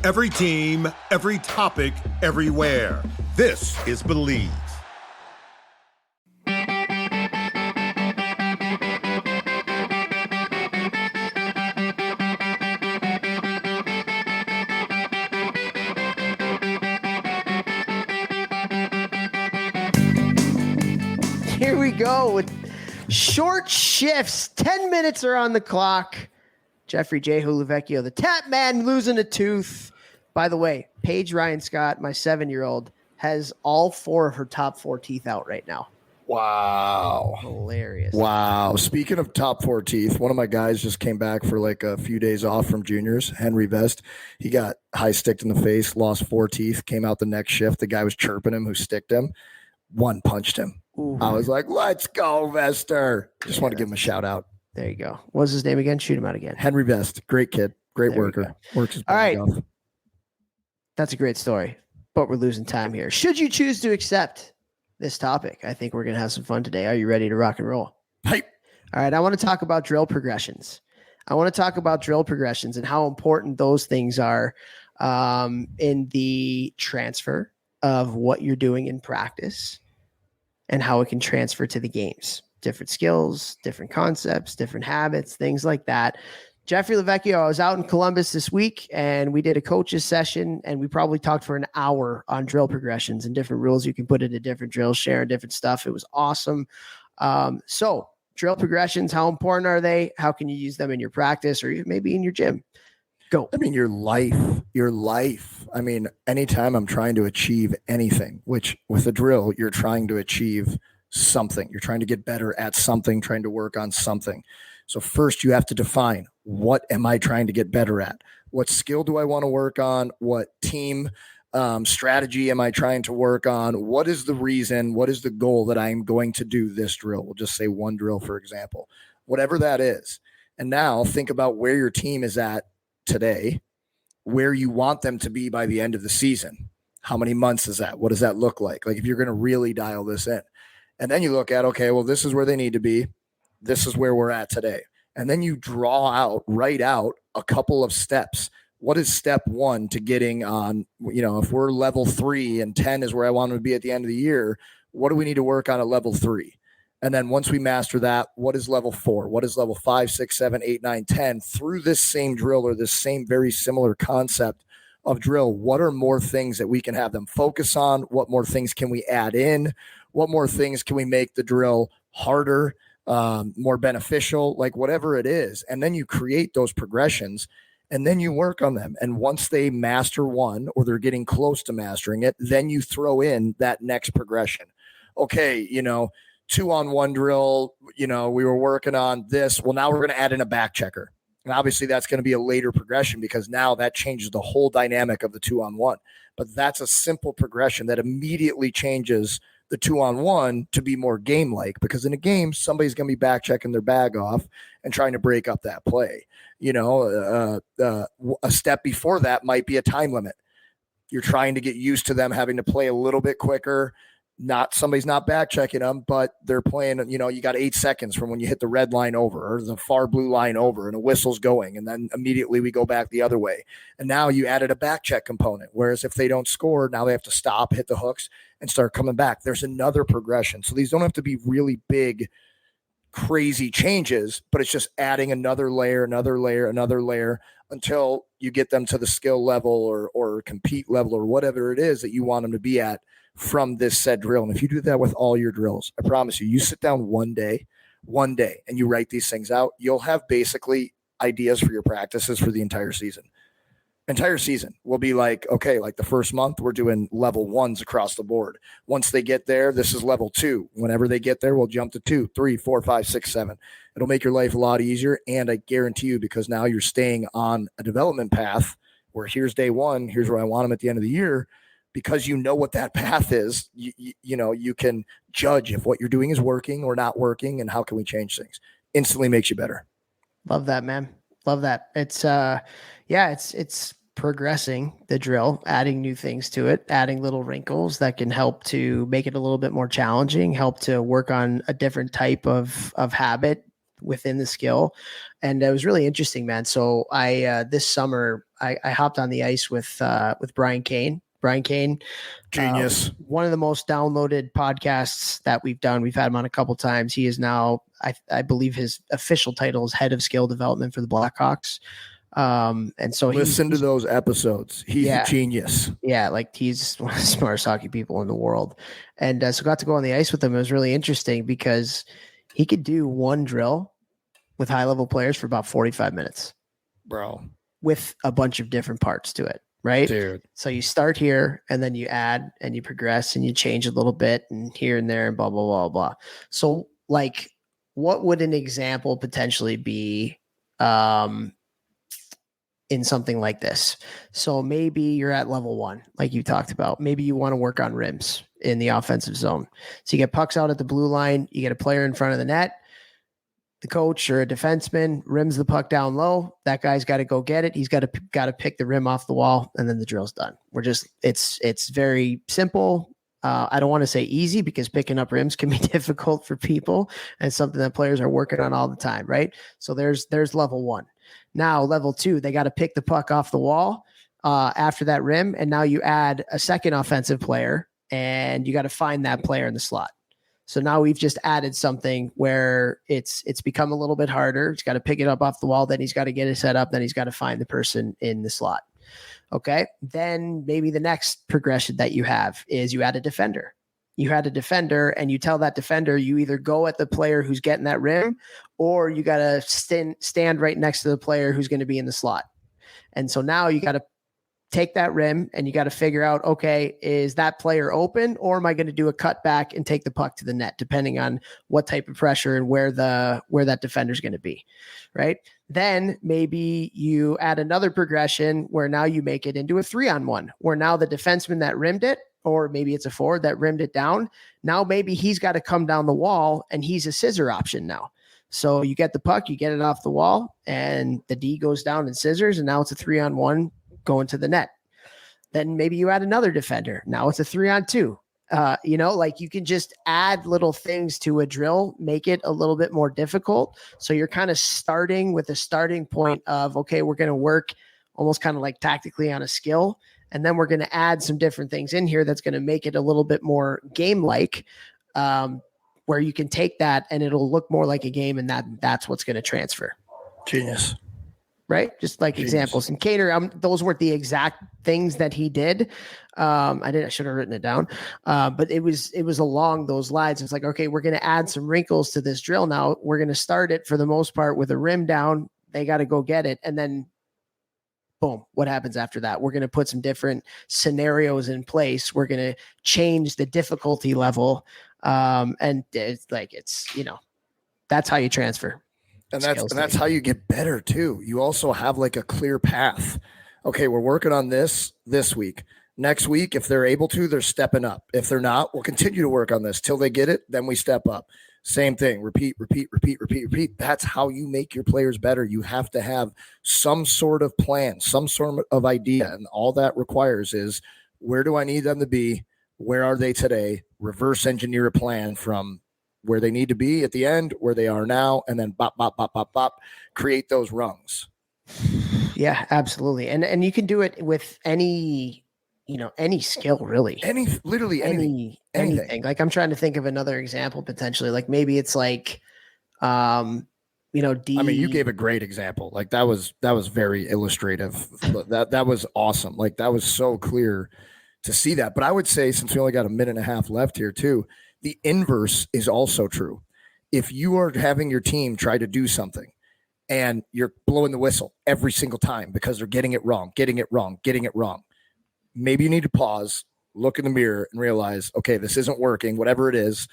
Every team, every topic, everywhere. This is Believe. Here we go with short shifts. 10 minutes are on the clock. Jeffrey J. Hulavecchio, the tap man, losing a tooth. By the way, Paige Ryan Scott, my 7-year-old, has all 4 of her top 4 teeth out right now. Wow. Hilarious. Wow. Speaking of top 4 teeth, one of my guys just came back for like a few days off from juniors, Henry Vest. He got high sticked in the face, lost 4 teeth, came out the next shift. The guy was chirping him who sticked him. One punched him. Ooh. I was like, let's go, Vester. Just want to give him a shout out. There you go. What's his name again? Shoot him out again. Henry Vest. Great kid. Great worker. Works his all right. off. That's a great story, but we're losing time here. Should you choose to accept this topic, I think we're going to have some fun today. Are you ready to rock and roll? Hey. All right. I want to talk about drill progressions. And how important those things are in the transfer of what you're doing in practice and how it can transfer to the games. Different skills, different concepts, different habits, things like that. Jeffrey Lavecchio, I was out in Columbus this week and we did a coaches session and we probably talked for an hour on drill progressions and different rules you can put into different drills, sharing different stuff. It was awesome. So drill progressions, how important are they? How can you use them in your practice or maybe in your gym? Go. I mean, your life. I mean, anytime I'm trying to achieve anything, which with a drill, you're trying to achieve something. You're trying to get better at something, trying to work on something. So first you have to define, what am I trying to get better at? What skill do I want to work on? What team strategy am I trying to work on? What is the reason? What is the goal that I'm going to do this drill? We'll just say one drill, for example, whatever that is. And now think about where your team is at today, where you want them to be by the end of the season. How many months is that? What does that look like? Like if you're going to really dial this in. And then you look at, okay, well, this is where they need to be. This is where we're at today. And then you write out a couple of steps. What is step 1 to getting on, if we're level 3 and 10 is where I want to be at the end of the year, what do we need to work on at level 3? And then once we master that, what is level 4? What is level 5, 6, 7, 8, 9, 10? Through this same drill or this same very similar concept of drill, what are more things that we can have them focus on? What more things can we add in? What more things can we make the drill harder, more beneficial, like whatever it is. And then you create those progressions and then you work on them. And once they master one or they're getting close to mastering it, then you throw in that next progression. Okay, 2-on-1 drill, we were working on this. Well, now we're going to add in a back checker. And obviously that's going to be a later progression because now that changes the whole dynamic of the 2-on-1. But that's a simple progression that immediately changes the 2-on-1 to be more game-like, because in a game, somebody's going to be back checking their bag off and trying to break up that play. A step before that might be a time limit. You're trying to get used to them having to play a little bit quicker. Somebody's not back checking them, but they're playing, you got 8 seconds from when you hit the red line over or the far blue line over and a whistle's going. And then immediately we go back the other way. And now you added a back check component. Whereas if they don't score, now they have to stop, hit the hooks and start coming back. There's another progression. So these don't have to be really big, crazy changes, but it's just adding another layer until you get them to the skill level or compete level or whatever it is that you want them to be at from this said drill. And if you do that with all your drills, I promise you sit down one day, and you write these things out, you'll have basically ideas for your practices for the entire season. Entire season will be like, okay, like the first month, we're doing level 1s across the board. Once they get there, this is level 2. Whenever they get there, we'll jump to 2, 3, 4, 5, 6, 7. It'll make your life a lot easier. And I guarantee you, because now you're staying on a development path where here's day 1, here's where I want them at the end of the year. Because you know what that path is, you can judge if what you're doing is working or not working and how can we change things. Instantly makes you better. Love that, man. Love that. It's it's progressing the drill, adding new things to it, adding little wrinkles that can help to make it a little bit more challenging, help to work on a different type of habit, within the skill. And it was really interesting, man. So I this summer I hopped on the ice with Brian Kane. Brian Kane, Genius. one of the most downloaded podcasts that we've done. We've had him on a couple times. He is now, I believe his official title is head of skill development for the Blackhawks. And so listen to those episodes. He's a genius. Yeah, like he's one of the smartest hockey people in the world. And so got to go on the ice with him. It was really interesting because he could do one drill with high level players for about 45 minutes, bro, with a bunch of different parts to it. Right. Dude. So you start here and then you add and you progress and you change a little bit and here and there and blah, blah, blah, blah. So like, what would an example potentially be, in something like this? So maybe you're at level 1, like you talked about. Maybe you want to work on rims in the offensive zone. So you get pucks out at the blue line, you get a player in front of the net, the coach or a defenseman rims the puck down low. That guy's got to go get it. He's got to pick the rim off the wall, and then the drill's done. It's very simple. I don't want to say easy because picking up rims can be difficult for people and something that players are working on all the time, right? So there's level 1. Now level 2, they got to pick the puck off the wall after that rim, and now you add a second offensive player, and you got to find that player in the slot. So now we've just added something where it's become a little bit harder. He's got to pick it up off the wall. Then he's got to get it set up. Then he's got to find the person in the slot. Okay. Then maybe the next progression that you have is you add a defender. You had a defender and you tell that defender, you either go at the player who's getting that rim, or you got to stand right next to the player who's going to be in the slot. And so now you got to take that rim and you got to figure out, okay, is that player open, or am I going to do a cut back and take the puck to the net, depending on what type of pressure and where that defender is going to be, right? Then maybe you add another progression where now you make it into a 3-on-1, where now the defenseman that rimmed it, or maybe it's a forward that rimmed it down, now maybe he's got to come down the wall and he's a scissor option now. So you get the puck, you get it off the wall, and the D goes down and scissors, and now it's a 3-on-1 going to the net. Then maybe you add another defender. Now it's a 3-on-2. Like you can just add little things to a drill, make it a little bit more difficult. So you're kind of starting with a starting point of, okay, we're going to work almost kind of like tactically on a skill. And then we're going to add some different things in here that's going to make it a little bit more game-like, where you can take that and it'll look more like a game, and that's what's going to transfer. Genius. Right? Just like examples. And Cater, those weren't the exact things that he did. I should have written it down. But it was along those lines. It's like, okay, we're going to add some wrinkles to this drill. Now we're going to start it for the most part with a rim down. They got to go get it. And then boom, what happens after that? We're going to put some different scenarios in place. We're going to change the difficulty level. And it's like, that's how you transfer. And that's how you get better too. You also have like a clear path. Okay, we're working on this week. Next week, if they're able to, they're stepping up. If they're not, we'll continue to work on this till they get it. Then we step up. Same thing. Repeat. That's how you make your players better. You have to have some sort of plan, some sort of idea. And all that requires is, where do I need them to be? Where are they today? Reverse engineer a plan from where they need to be at the end, where they are now, and then bop, create those rungs. Yeah, absolutely. And you can do it with any skill, really. Literally anything. Like, I'm trying to think of another example potentially. Like maybe it's like, D. I mean, you gave a great example. Like that was very illustrative. That was awesome. Like that was so clear to see that. But I would say, since we only got a minute and a half left here too, the inverse is also true. If you are having your team try to do something and you're blowing the whistle every single time because they're getting it wrong, maybe you need to pause, look in the mirror and realize, okay, this isn't working. Whatever it is,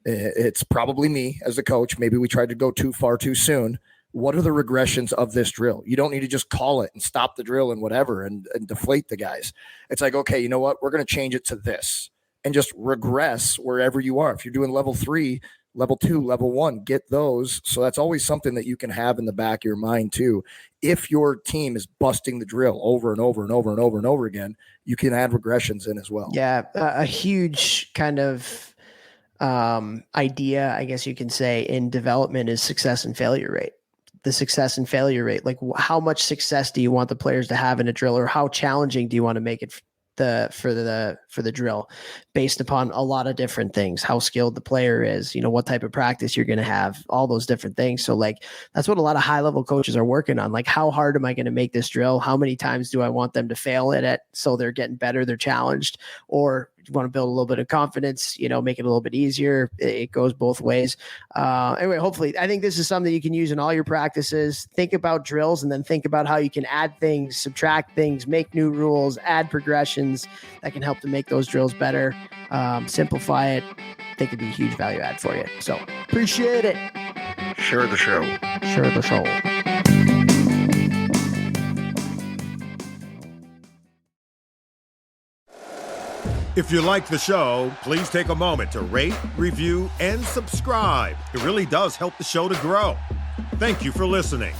it's probably me as the coach. Maybe we tried to go too far too soon. What are the regressions of this drill? You don't need to just call it and stop the drill and whatever and deflate the guys. It's like, okay, you know what? We're going to change it to this and just regress wherever you are. If you're doing level 3, level 2, level 1, get those. So that's always something that you can have in the back of your mind too. If your team is busting the drill over and over again, you can add regressions in as well. Yeah, a huge kind of idea, I guess you can say, in development is success and failure rate. The success and failure rate, like how much success do you want the players to have in a drill, or how challenging do you want to make it for the drill, based upon a lot of different things, how skilled the player is, what type of practice you're going to have, all those different things. So like, that's what a lot of high level coaches are working on. Like, how hard am I going to make this drill? How many times do I want them to fail at it so they're getting better, they're challenged? Or you want to build a little bit of confidence, make it a little bit easier. It goes both ways. Anyway, hopefully, I think this is something you can use in all your practices. Think about drills, and then think about how you can add things, subtract things, make new rules, add progressions that can help to make those drills better. Simplify it. I think it'd be a huge value add for you. So appreciate it. Share the show. Share the show. If you like the show, please take a moment to rate, review, and subscribe. It really does help the show to grow. Thank you for listening.